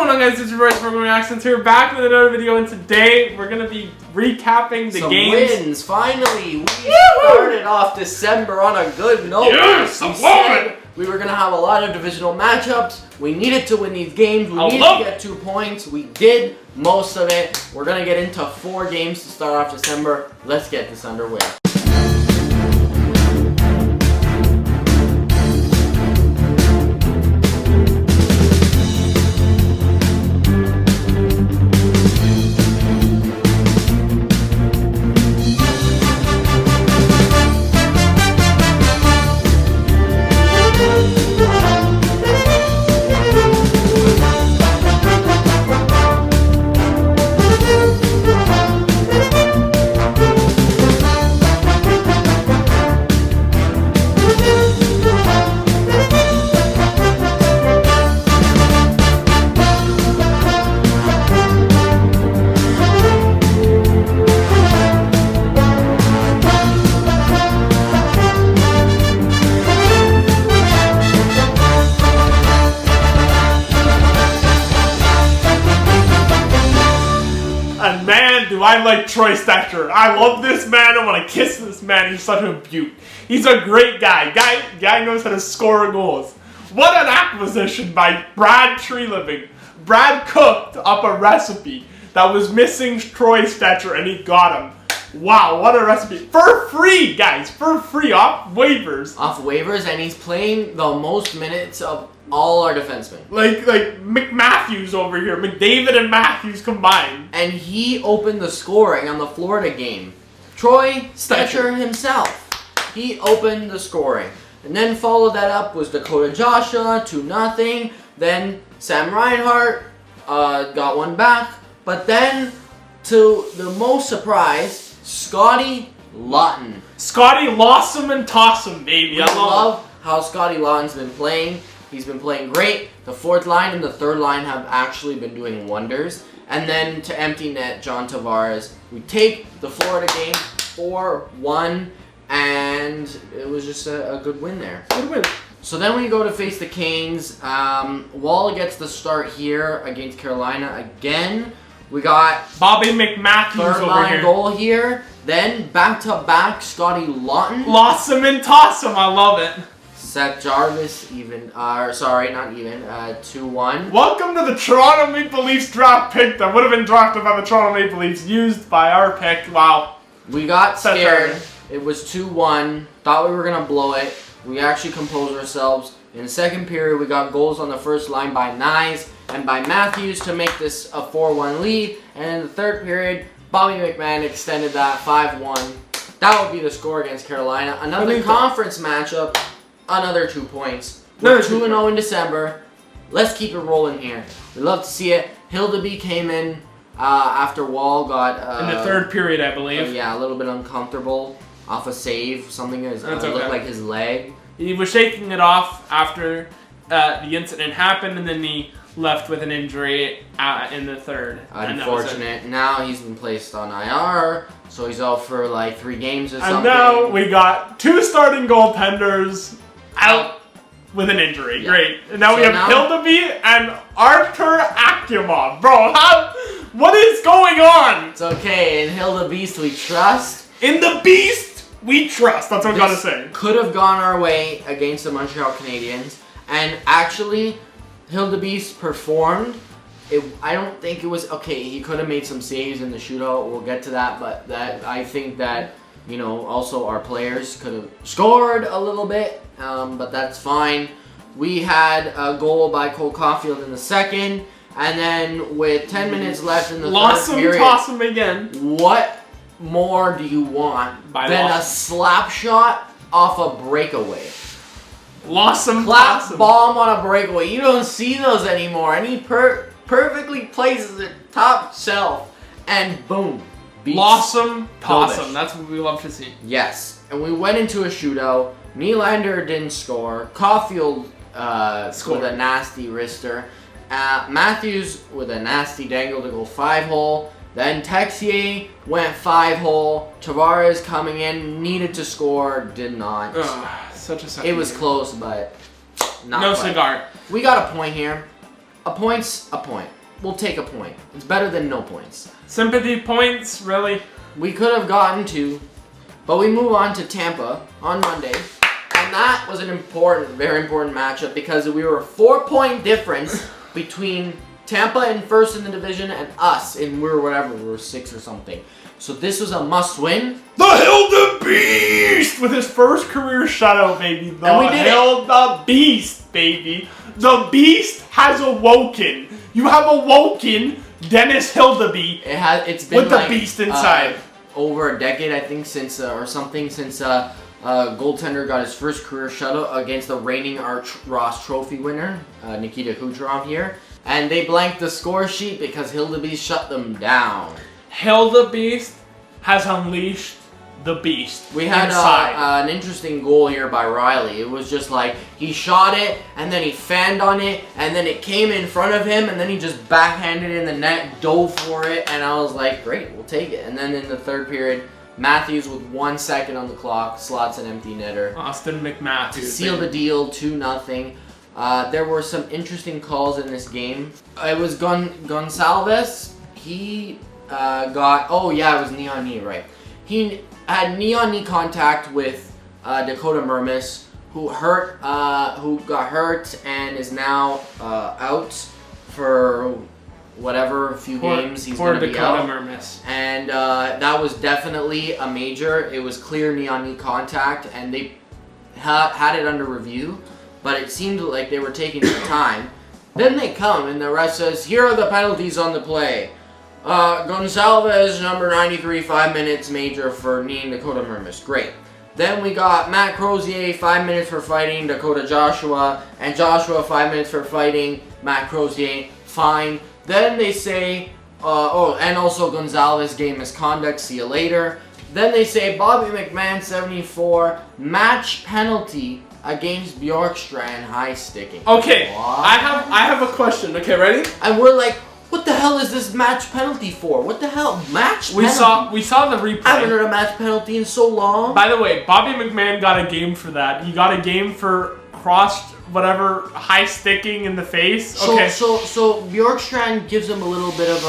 going on, guys? It's your boys from Reactions here, back with another video, and today we're gonna be recapping the games. Wins, finally! We started off December on a good note. Yes, I love it! We were gonna have a lot of divisional matchups. We needed to win these games. We needed to get 2 points. We did most of it. We're gonna get into 4 games to start off December. Let's get this underway. And man, do I like Troy Stetcher. I love this man. I want to kiss this man. He's such a beaut. He's a great guy. Guy knows how to score goals. What an acquisition by Brad Treeliving. Brad cooked up a recipe that was missing Troy Stetcher, and he got him. Wow, what a recipe. For free, guys. For free, off waivers. Off waivers, and he's playing the most minutes of all our defensemen. Like McMatthews over here. McDavid and Matthews combined. And he opened the scoring on the Florida game. Troy Stetcher himself. He opened the scoring. And then followed that up was Dakota Joshua, 2-0. Then Sam Reinhart got one back. But then, to the most surprise, Scotty Lawton. Scotty lost him and tossed him, baby. I love how Scotty Lawton's been playing. He's been playing great. The fourth line and the third line have actually been doing wonders. And then to empty net, John Tavares. We take the Florida game 4-1, and it was just a good win there. Good win. So then we go to face the Canes. Wall gets the start here against Carolina again. We got Bobby McMatthews third over line here. goal here. Then back-to-back Scotty Lawton. Lost him and tossed him. I love it. Seth Jarvis 2-1. Welcome to the Toronto Maple Leafs draft pick that would have been drafted by the Toronto Maple Leafs, used by our pick. Wow. We got Seth scared. Jarvis. It was 2-1. Thought we were going to blow it. We actually composed ourselves. In the second period, we got goals on the first line by Nyes and by Matthews to make this a 4-1 lead. And in the third period, Bobby McMahon extended that 5-1. That would be the score against Carolina. Another conference matchup. Another 2 points. We're 2-0 in December. Let's keep it rolling here. We love to see it. Hildeby came in after Wall got... in the third period, I believe. Yeah, a little bit uncomfortable off a save. Something that looked like his leg. He was shaking it off after the incident happened, and then he left with an injury in the third. Unfortunate. Now he's been placed on IR, so he's out for like 3 games or something. And now we got 2 starting goaltenders out with an injury. Yeah. Great. And now we have Hildeby and Artur Akimov. Bro, what is going on? It's okay. In Hilda Beast we trust. In the Beast we trust. That's what I gotta say. Could have gone our way against the Montreal Canadiens. And actually, Hilda Beast performed. I don't think it was... Okay, he could have made some saves in the shootout. We'll get to that. But I think that, you know, also our players could have scored a little bit. But that's fine. We had a goal by Cole Caulfield in the second. And then with 10 minutes left in the third period... Toss him again. What more do you want than a slap shot off a breakaway? Lost him. Clap bomb on a breakaway. You don't see those anymore. And he perfectly places it top shelf. And boom. Lost him. Toss him. That's what we love to see. Yes. And we went into a shootout. Nylander didn't score. Caulfield scored with a nasty wrister. Matthews with a nasty dangle to go 5-hole. Then Texier went 5-hole. Tavares coming in, needed to score, did not. Such a It was close, but not no quite. cigar. We got a point here. A point's a point. we'll take a point. It's better than no points. Sympathy points, really? We could have gotten 2, but we move on to Tampa on Monday. And that was an important, very important matchup because we were a 4-point difference between Tampa in first in the division and us in we were 6 or something. So this was a must-win. The Hilda Beast with his first career shutout, baby. And we did Hilda Beast, baby. The Beast has awoken. You have awoken Dennis Hildeby. It's been with the Beast inside. Over a decade, I think, since goaltender got his first career shutout against the reigning Art Ross Trophy winner, Nikita Kucherov here. And they blanked the score sheet because Hildeby shut them down. Hilda Beast has unleashed the Beast. We had an interesting goal here by Riley. It was just like, he shot it, and then he fanned on it, and then it came in front of him, and then he just backhanded it in the net, dove for it, and I was like, great, we'll take it. And then in the third period, Matthews with 1 second on the clock slots an empty netter. Austin McMatthews. To seal the deal, 2-0. There were some interesting calls in this game. It was Gonsalves. He got, it was knee on knee, right. He had knee on knee contact with Dakota Mermis, who got hurt and is now out for whatever, a few games. He's going to be out. Mermis. And that was definitely a major. It was clear knee on knee contact, and they had it under review, but it seemed like they were taking some time. Then they come and the ref says, here are the penalties on the play. Gonsalves, number 93, 5 minutes major for kneeing Dakota Mermis. Great. Then we got Matt Crozier, 5 minutes for fighting Dakota Joshua, and Joshua 5 minutes for fighting Matt Crozier. Fine. Then they say, and also Gonsalves game misconduct. See you later. Then they say Bobby McMahon, 74, match penalty against Bjorkstrand, high sticking. Okay, what? I have a question. Okay, ready? And we're like, what the hell is this match penalty for? What the hell? Match penalty? We saw the replay. I haven't heard a match penalty in so long. By the way, Bobby McMahon got a game for that. He got a game for high sticking in the face. Okay. So Bjorkstrand gives him a little bit of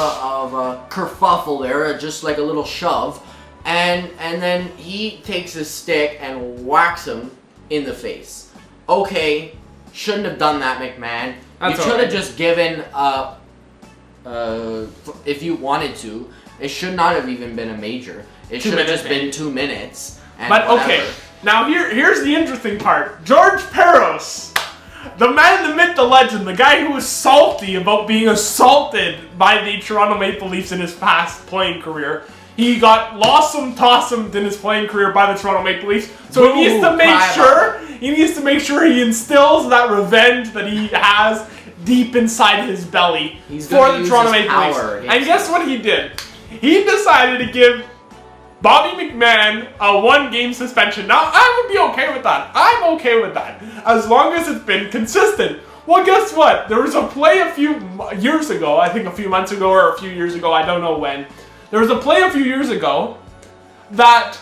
a kerfuffle there, just like a little shove, and then he takes his stick and whacks him in the face. Okay, shouldn't have done that, McMahon. You should have just given if you wanted to. It should not have even been a major. It should have just been 2 minutes. But whatever. Okay, now here's the interesting part. George Peros, the man, the myth, the legend, the guy who was salty about being assaulted by the Toronto Maple Leafs in his past playing career. He got lawsome-tossumed in his playing career by the Toronto Maple Leafs. So he needs to make sure he instills that revenge that he has deep inside his belly for the Toronto Maple Leafs. And guess what he did? He decided to give Bobby McMahon a 1-game suspension. Now, I would be okay with that. I'm okay with that. As long as it's been consistent. Well, guess what? There was a play a few years ago, I think a few months ago or a few years ago, I don't know when. There was a play a few years ago that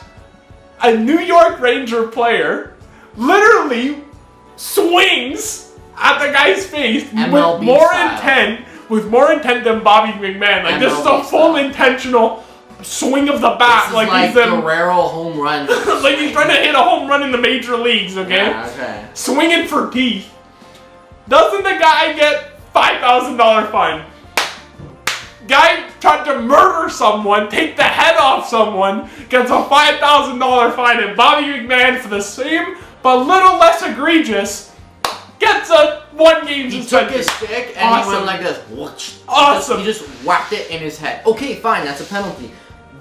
a New York Ranger player literally swings at the guy's face with more intent than Bobby McMahon. Like, this is a full intentional swing of the bat. This is like Guerrero home run. Like he's trying to hit a home run in the major leagues, okay? Yeah, okay. Swinging for teeth. Doesn't the guy get $5,000 fine? Guy tried to murder someone, take the head off someone, gets a $5,000 fine, and Bobby McMahon, for the same but little less egregious, gets a 1-game suspension. He took his stick and he went like this. Awesome. He just whacked it in his head. Okay, fine, that's a penalty.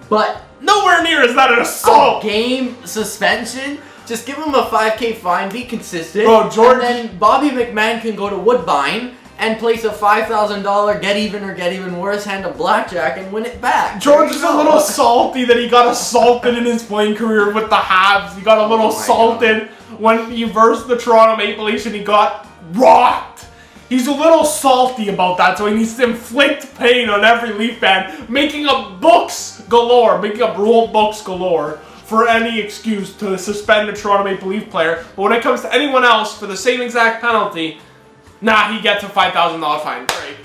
But nowhere near is that an assault. A game suspension? Just give him a $5K fine, be consistent. Bro, George, and then Bobby McMahon can go to Woodbine and place a $5,000 get even or get even worse hand of blackjack and win it back. George is a little salty that he got assaulted in his playing career with the Habs. He got a little salted when he versed the Toronto Maple Leafs and he got rocked. He's a little salty about that, so he needs to inflict pain on every Leaf fan, making up books galore, making up rule books galore for any excuse to suspend a Toronto Maple Leaf player. But when it comes to anyone else for the same exact penalty, nah, he gets a $5,000 fine. Great.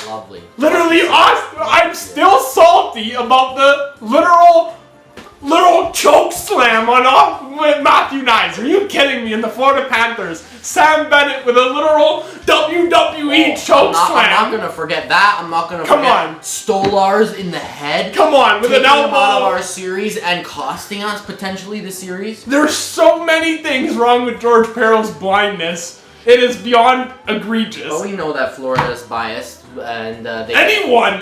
Lovely. Literally, I'm still salty about the literal choke slam with Matthew Nyes. Are you kidding me? In the Florida Panthers, Sam Bennett with a literal WWE choke slam. I'm not gonna forget that. I'm not gonna forget Stolarz in the head. Come on, with an elbow out of our series and costing us potentially the series. There's so many things wrong with George Perrell's blindness. It is beyond egregious. Well, we know that Florida is biased, and anyone,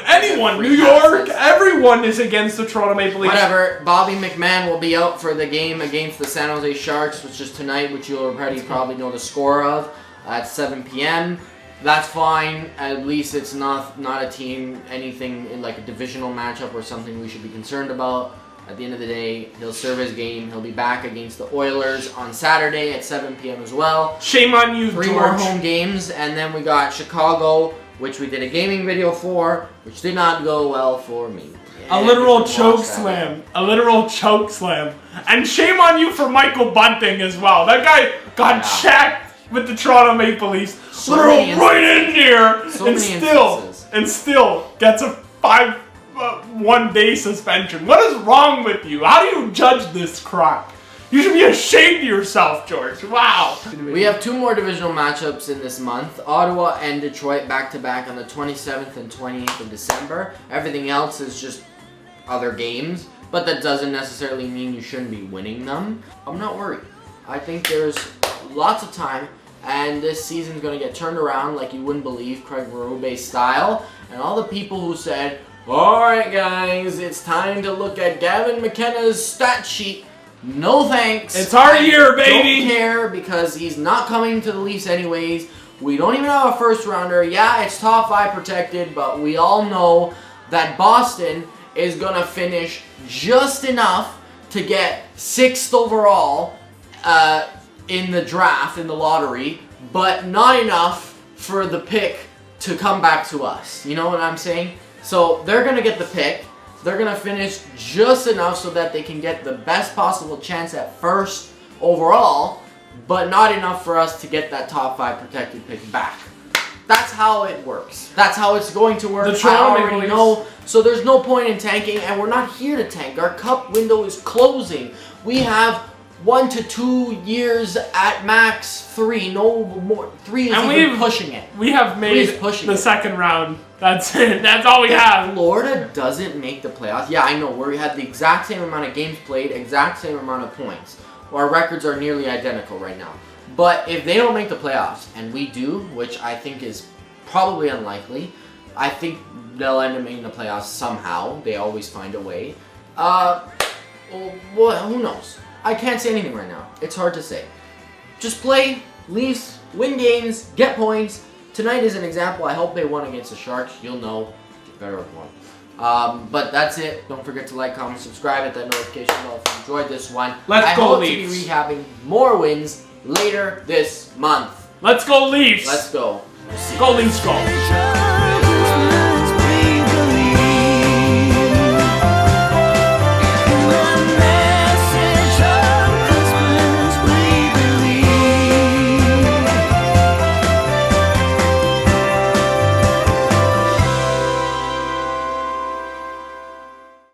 New York, everyone is against the Toronto Maple Leafs. Whatever. Bobby McMahon will be out for the game against the San Jose Sharks, which is tonight, which you'll already probably know the score of at 7 p.m. That's fine. At least it's not a team, anything in like a divisional matchup or something we should be concerned about. At the end of the day, he'll serve his game. He'll be back against the Oilers on Saturday at 7 p.m. as well. Shame on you, Three more home games, and then we got Chicago, which we did a gaming video for, which did not go well for me. A literal choke slam. A literal choke slam. And shame on you for Michael Bunting as well. That guy got checked with the Toronto Maple Leafs. Literal right in there. And still gets a 1-day suspension. What is wrong with you? How do you judge this crap? You should be ashamed of yourself, George. Wow. We have 2 more divisional matchups in this month. Ottawa and Detroit back-to-back on the 27th and 28th of December. Everything else is just other games, but that doesn't necessarily mean you shouldn't be winning them. I'm not worried. I think there's lots of time, and this season's going to get turned around like you wouldn't believe, Craig Berube style. And all the people who said, alright guys, it's time to look at Gavin McKenna's stat sheet. No thanks. It's our year, baby. Don't care because he's not coming to the Leafs anyways. We don't even have a first rounder. Yeah, it's top 5 protected, but we all know that Boston is going to finish just enough to get 6th overall in the draft, in the lottery, but not enough for the pick to come back to us. You know what I'm saying? So they're going to get the pick. They're going to finish just enough so that they can get the best possible chance at 1st overall, but not enough for us to get that top 5 protected pick back. That's how it works. That's how it's going to work. I already know. So there's no point in tanking, and we're not here to tank. Our cup window is closing. We have 1 to 2 years at max, 3. No more. 3 is even pushing it. We have made the second round. That's it. That's all we have. Florida doesn't make the playoffs. Yeah, I know. We had the exact same amount of games played, exact same amount of points. Our records are nearly identical right now. But if they don't make the playoffs, and we do, which I think is probably unlikely, I think they'll end up making the playoffs somehow. They always find a way. Well, who knows? I can't say anything right now. It's hard to say. Just play, Leafs, win games, get points. Tonight is an example. I hope they won against the Sharks. You'll know better if won. But that's it. Don't forget to like, comment, subscribe, hit that notification bell if you enjoyed this one. Let's go Leafs. I hope to be recapping more wins later this month. Let's go Leafs. Let's go. Go Leafs, go.